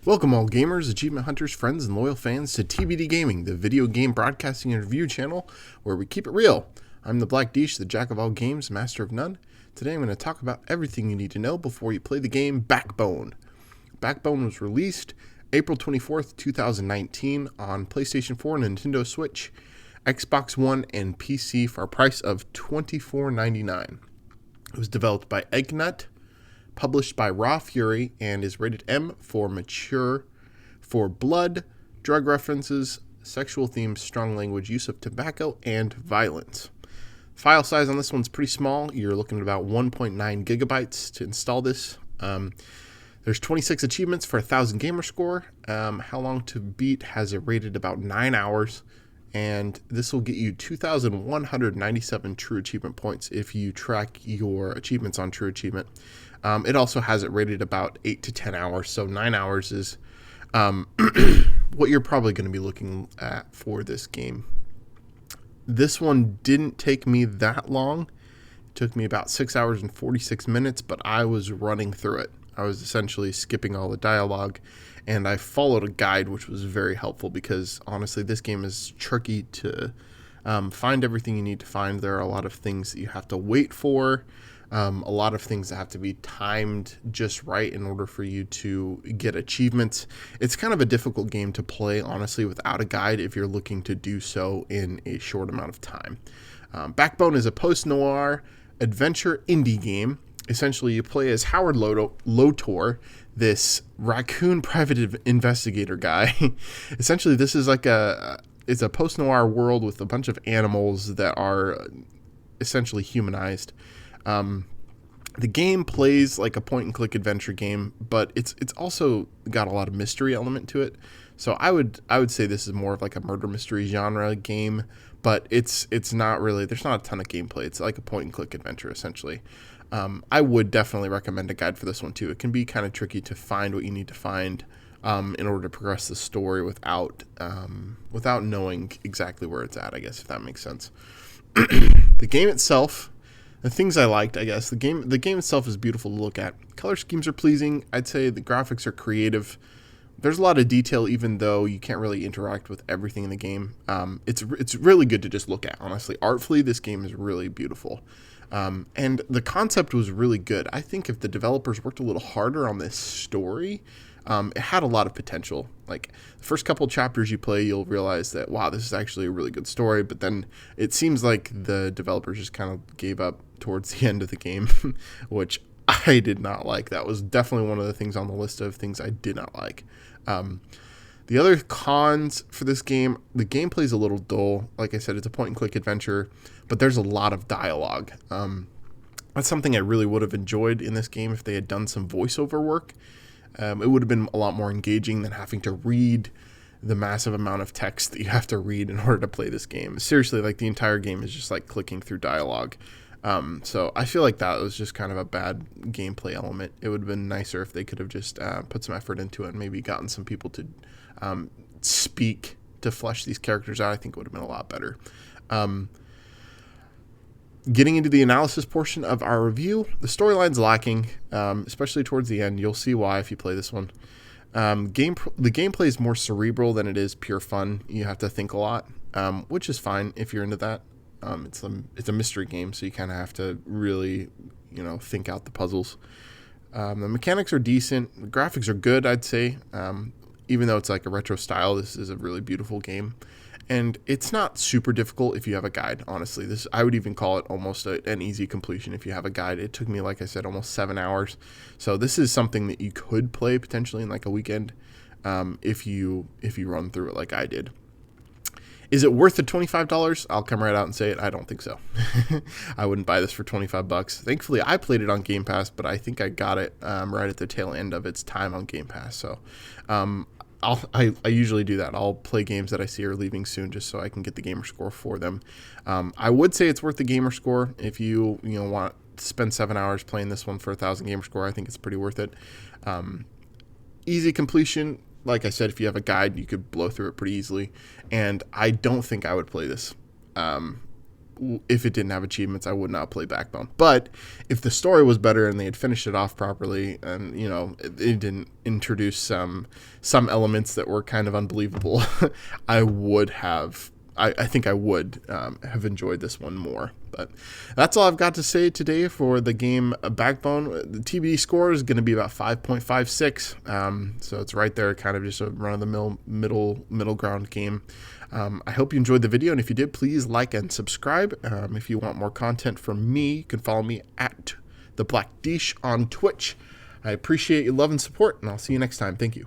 Welcome all gamers, achievement hunters, friends, and loyal fans to TBD Gaming, the video game broadcasting and review channel where we keep it real. I'm the Black Deesh, the jack of all games, master of none. Today I'm going to talk about everything you need to know before you play the game Backbone. Backbone was released April 24th, 2019 on PlayStation 4, Nintendo Switch, Xbox One, and PC for a price of $24.99. It was developed by Eggnut, published by Raw Fury, and is rated M for mature, for blood, drug references, sexual themes, strong language, use of tobacco, and violence. File size on this one's pretty small. You're looking at about 1.9 gigabytes to install this. There's 26 achievements for 1,000 gamer score. How long to beat has it rated about 9 hours. And this will get you 2,197 true achievement points if you track your achievements on True Achievement. It also has it rated about 8 to 10 hours, so 9 hours is what you're probably going to be looking at for this game. This one didn't take me that long. It took me about 6 hours and 46 minutes, but I was running through it. I was essentially skipping all the dialogue, and I followed a guide, which was very helpful because, honestly, this game is tricky to find everything you need to find. There are a lot of things that you have to wait for, a lot of things that have to be timed just right in order for you to get achievements. It's kind of a difficult game to play, honestly, without a guide if you're looking to do so in a short amount of time. Backbone is a post-noir adventure indie game. Essentially, you play as Howard Lotor, this raccoon private investigator guy. Essentially, this is like it's a post-noir world with a bunch of animals that are essentially humanized. The game plays like a point-and-click adventure game, but it's also got a lot of mystery element to it. So I would say this is more of like a murder mystery genre game, but it's not really. There's not a ton of gameplay. It's like a point-and-click adventure essentially. I would definitely recommend a guide for this one too. It can be kind of tricky to find what you need to find in order to progress the story without knowing exactly where it's at, I guess, if that makes sense. The game itself, the things I liked, I guess, the game itself is beautiful to look at. Color schemes are pleasing. I'd say the graphics are creative. There's a lot of detail, even though you can't really interact with everything in the game. It's really good to just look at, honestly. Artfully, this game is really beautiful. And the concept was really good. I think if the developers worked a little harder on this story, it had a lot of potential. Like, the first couple chapters you play, you'll realize that, wow, this is actually a really good story. But then it seems like the developers just kind of gave up towards the end of the game, which I did not like. That was definitely one of the things on the list of things I did not like. The other cons for this game, the gameplay is a little dull. Like I said, it's a point-and-click adventure, but there's a lot of dialogue. That's something I really would have enjoyed in this game if they had done some voiceover work. It would have been a lot more engaging than having to read the massive amount of text that you have to read in order to play this game. Seriously, like the entire game is just like clicking through dialogue. So I feel like that was just kind of a bad gameplay element. It would have been nicer if they could have just put some effort into it and maybe gotten some people to speak to flesh these characters out. I think it would have been a lot better. Getting into the analysis portion of our review, the storyline's lacking, especially towards the end. You'll see why if you play this one. The gameplay is more cerebral than it is pure fun. You have to think a lot, which is fine if you're into that. It's a mystery game, so you kind of have to really, think out the puzzles. The mechanics are decent. The graphics are good, I'd say. Even though it's like a retro style, this is a really beautiful game. And it's not super difficult if you have a guide, honestly. I would even call it almost an easy completion if you have a guide. It took me, like I said, almost 7 hours. So this is something that you could play potentially in like a weekend if you run through it like I did. Is it worth the $25? I'll come right out and say it. I don't think so. I wouldn't buy this for $25. Thankfully, I played it on Game Pass, but I think I got it right at the tail end of its time on Game Pass. So I usually do that. I'll play games that I see are leaving soon just so I can get the gamer score for them. I would say it's worth the gamer score. If you want to spend 7 hours playing this one for 1,000 gamer score, I think it's pretty worth it. Easy completion. Like I said, if you have a guide, you could blow through it pretty easily. And I don't think I would play this if it didn't have achievements, I would not play Backbone. But if the story was better and they had finished it off properly, and it didn't introduce some elements that were kind of unbelievable, I would have. I think I would have enjoyed this one more. But that's all I've got to say today for the game Backbone. The TBD score is going to be about 5.56, so it's right there, kind of just a run-of-the-mill middle ground game. I hope you enjoyed the video, and if you did, please like and subscribe. If you want more content from me, you can follow me at the Black Dish on Twitch. I appreciate your love and support, and I'll see you next time. Thank you.